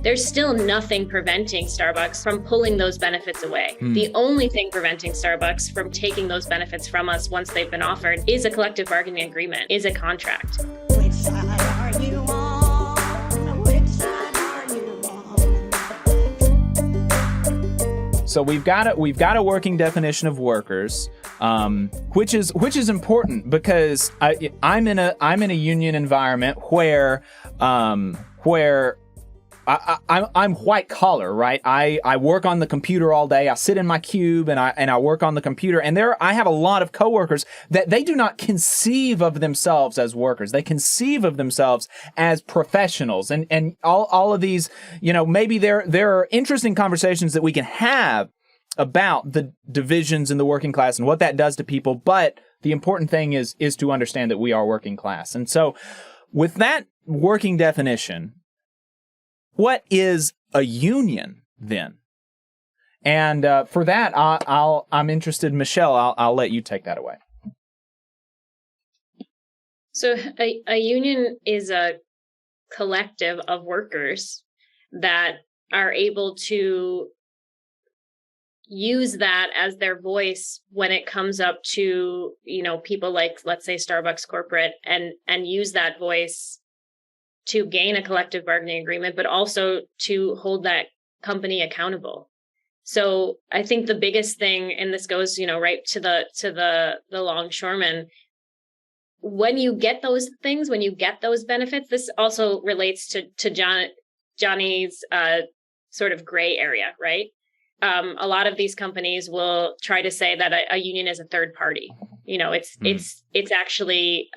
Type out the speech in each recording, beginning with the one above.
there's still nothing preventing Starbucks from pulling those benefits away. The only thing preventing Starbucks from taking those benefits from us once they've been offered is a collective bargaining agreement, is a contract. Which side are you on? Which side are you on? So we've got a working definition of workers, which is important because I'm in a union environment where I'm white collar, right? I work on the computer all day. I sit in my cube and I work on the computer. And I have a lot of coworkers that they do not conceive of themselves as workers. They conceive of themselves as professionals. And all of these, maybe there are interesting conversations that we can have about the divisions in the working class and what that does to people. But the important thing is to understand that we are working class. And so with that working definition, what is a union then? And for that, I'm interested, Michelle. I'll let you take that away. So a union is a collective of workers that are able to use that as their voice when it comes up to people like, let's say, Starbucks corporate, and use that voice to gain a collective bargaining agreement, but also to hold that company accountable. So I think the biggest thing, and this goes, right to the longshoreman, when you get those things, when you get those benefits, this also relates to Johnny's sort of gray area, right? A lot of these companies will try to say that a union is a third party. It's actually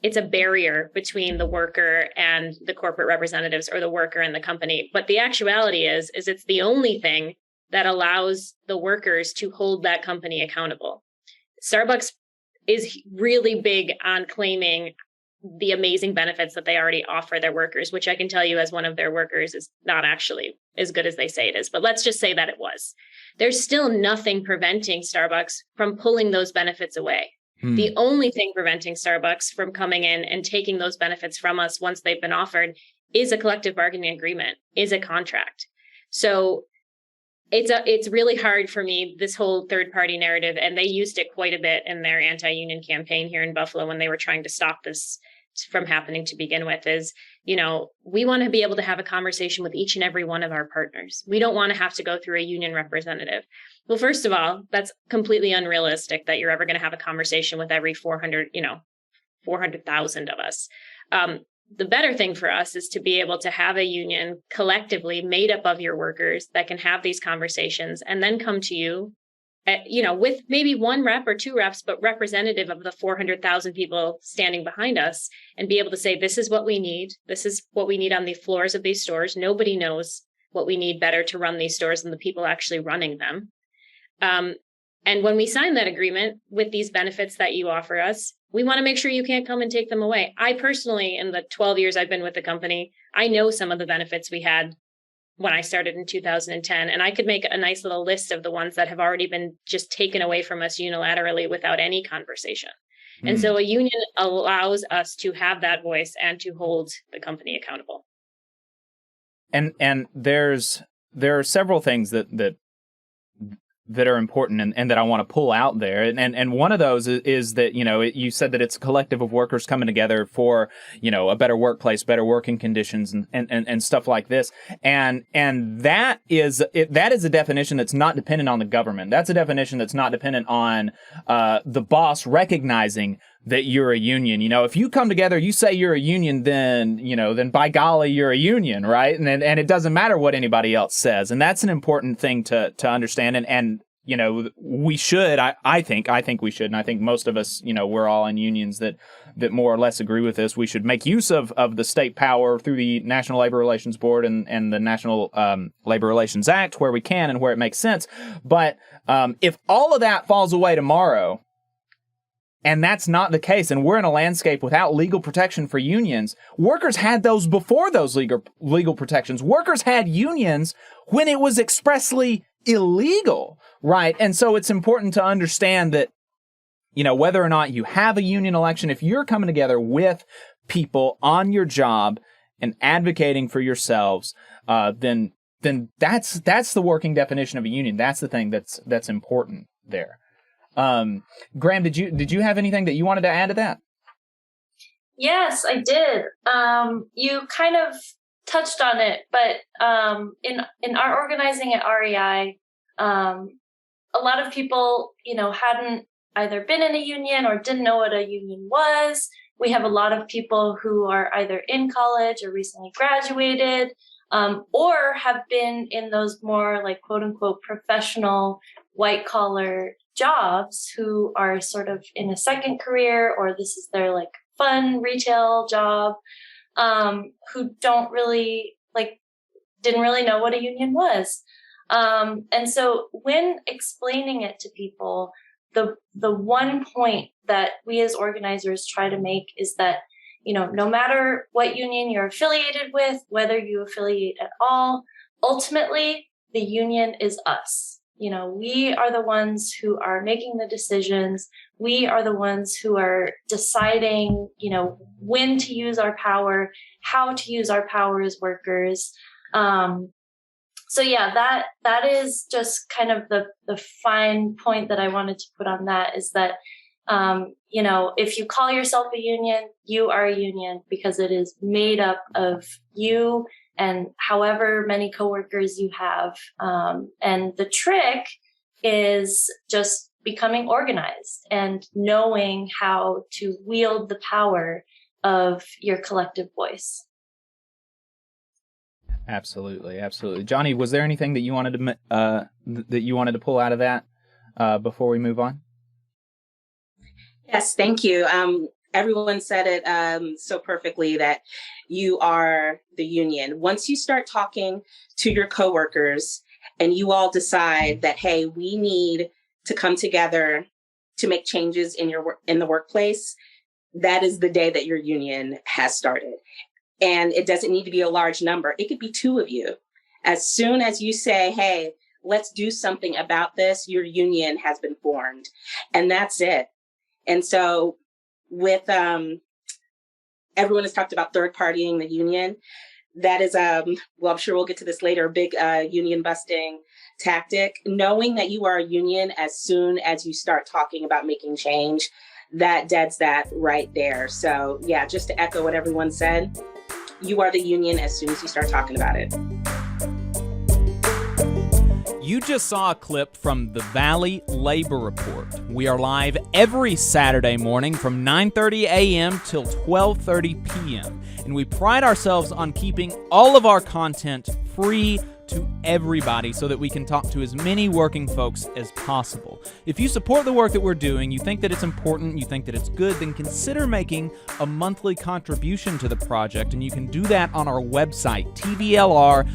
it's a barrier between the worker and the corporate representatives, or the worker and the company. But the actuality is it's the only thing that allows the workers to hold that company accountable. Starbucks is really big on claiming the amazing benefits that they already offer their workers, which I can tell you as one of their workers is not actually as good as they say it is. But let's just say that it was. There's still nothing preventing Starbucks from pulling those benefits away. The only thing preventing Starbucks from coming in and taking those benefits from us once they've been offered is a collective bargaining agreement, is a contract. So it's really hard for me, this whole third party narrative, and they used it quite a bit in their anti-union campaign here in Buffalo when they were trying to stop this from happening to begin with, is, we want to be able to have a conversation with each and every one of our partners. We don't want to have to go through a union representative. Well, first of all, that's completely unrealistic that you're ever going to have a conversation with every 400,000 of us. The better thing for us is to be able to have a union collectively made up of your workers that can have these conversations and then come to you, with maybe one rep or two reps, but representative of the 400,000 people standing behind us, and be able to say, this is what we need. This is what we need on the floors of these stores. Nobody knows what we need better to run these stores than the people actually running them. And when we sign that agreement with these benefits that you offer us, we want to make sure you can't come and take them away. I personally, in the 12 years I've been with the company, I know some of the benefits we had when I started in 2010, and I could make a nice little list of the ones that have already been just taken away from us unilaterally without any conversation. And so a union allows us to have that voice and to hold the company accountable. And there are several things that are important and that I want to pull out there. And one of those is that, you said that it's a collective of workers coming together for, a better workplace, better working conditions and stuff like this. And that is a definition that's not dependent on the government. That's a definition that's not dependent on the boss recognizing that you're a union. If you come together, you say you're a union, then by golly, you're a union, right? And it doesn't matter what anybody else says. And that's an important thing to understand. And we should, I think we should. And I think most of us, we're all in unions that more or less agree with this. We should make use of the state power through the National Labor Relations Board and the National Labor Relations Act where we can and where it makes sense. But if all of that falls away tomorrow, and that's not the case, and we're in a landscape without legal protection for unions. Workers had those before those legal protections. Workers had unions when it was expressly illegal, right? And so it's important to understand that, whether or not you have a union election, if you're coming together with people on your job and advocating for yourselves, then that's the working definition of a union. That's the thing that's important there. Graham, did you have anything that you wanted to add to that? Yes, I did. You kind of touched on it, but in our organizing at REI, a lot of people, hadn't either been in a union or didn't know what a union was. We have a lot of people who are either in college or recently graduated, or have been in those more like quote unquote professional white collar jobs, who are sort of in a second career, or this is their like fun retail job, who didn't really know what a union was. And so when explaining it to people, the one point that we as organizers try to make is that, no matter what union you're affiliated with, whether you affiliate at all, ultimately the union is us. We are the ones who are making the decisions. We are the ones who are deciding, when to use our power, how to use our power as workers. So yeah, that is just kind of the fine point that I wanted to put on that, is that, if you call yourself a union, you are a union because it is made up of you and however many coworkers you have. And the trick is just becoming organized and knowing how to wield the power of your collective voice. Absolutely. Johnny, was there anything that you wanted to pull out of that before we move on? Yes, thank you. Everyone said it so perfectly, that you are the union. Once you start talking to your coworkers and you all decide that, hey, we need to come together to make changes in the workplace, that is the day that your union has started. And it doesn't need to be a large number. It could be 2 of you. As soon as you say, hey, let's do something about this, your union has been formed. And that's it. And so with everyone has talked about third partying the union. That is, I'm sure we'll get to this later, a big union busting tactic. Knowing that you are a union as soon as you start talking about making change, that deads that right there. So yeah, just to echo what everyone said, you are the union as soon as you start talking about it. You just saw a clip from the Valley Labor Report. We are live every Saturday morning from 9:30 a.m. till 12:30 p.m. And we pride ourselves on keeping all of our content free to everybody so that we can talk to as many working folks as possible. If you support the work that we're doing, you think that it's important, you think that it's good, then consider making a monthly contribution to the project, and you can do that on our website, tvlr.fm.